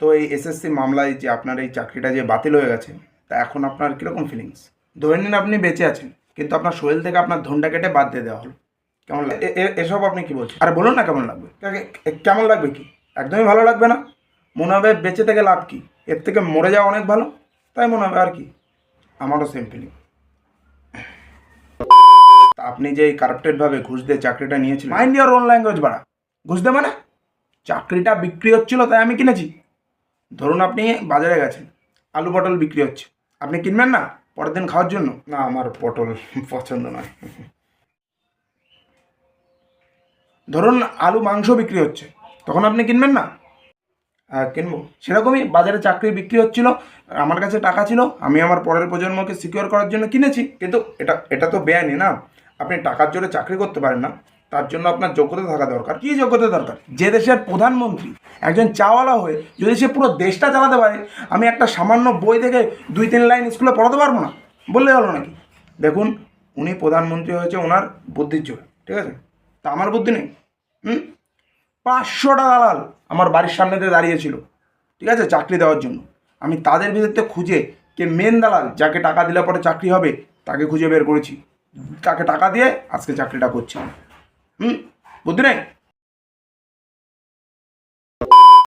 তো এই এসএসসি মামলায় যে আপনার এই চাকরিটা যে বাতিল হয়ে গেছে, তা এখন আপনার কীরকম ফিলিংস? ধরে নিন আপনি বেঁচে আছেন, কিন্তু আপনার শরীর থেকে আপনার ধনটা কেটে বাদ দিয়ে দেওয়া হলো, কেমন লাগে? এসব আপনি কি বলছেন? আরে বলুন না কেমন লাগবে? কেমন লাগবে কি? একদমই ভালো লাগবে না। মনে হবে বেঁচে থেকে লাভ কি, এর থেকে মরে যাওয়া অনেক ভালো, তাই মনে হবে আর কি। আমারও সেম ফিলিং। আপনি যে এই কারাপ্টেডভাবে ঘুষ দিয়ে চাকরিটা নিয়েছিলেন, মাইন্ড ইওর ওন ল্যাঙ্গুয়েজ বাড়া। ঘুষ দিয়ে মানে চাকরিটা বিক্রি হচ্ছিল তাই আমি কিনেছি। ধরুন আপনি বাজারে গেছেন, আলু পটল বিক্রি হচ্ছে, আপনি কিনবেন না পরের দিন খাওয়ার জন্য? না, আমার পটল পছন্দ নয়। ধরুন আলু মাংস বিক্রি হচ্ছে, তখন আপনি কিনবেন না? হ্যাঁ, কিনবো। সেরকমই বাজারে চাকরি বিক্রি হচ্ছিল, আমার কাছে টাকা ছিল, আমি আমার পরের প্রজন্মকে সিকিউর করার জন্য কিনেছি। কিন্তু এটা তো বেআইনি না। আপনি টাকার জোরে চাকরি করতে পারেন না, তার জন্য আপনার যোগ্যতা থাকা দরকার। কী যোগ্যতা দরকার? যে দেশের প্রধানমন্ত্রী একজন চাওয়ালা হয়ে যদি সে পুরো দেশটা চালাতে পারে, আমি একটা সামান্য বই থেকে 2-3 লাইন স্কুলে পড়াতে পারবো না? বললে হলো নাকি? দেখুন, উনি প্রধানমন্ত্রী হয়েছে ওনার বুদ্ধির জোরে, ঠিক আছে? তা আমার বুদ্ধি নেই? 500টা দালাল আমার বাড়ির সামনে দিয়ে দাঁড়িয়েছিল, ঠিক আছে, চাকরি দেওয়ার জন্য। আমি তাদের ভিতরে খুঁজে কে মেন দালাল, যাকে টাকা দিলে পরে চাকরি হবে, তাকে খুঁজে বের করেছি, তাকে টাকা দিয়ে আজকে চাকরিটা করছি। বুদ্ধি নেই?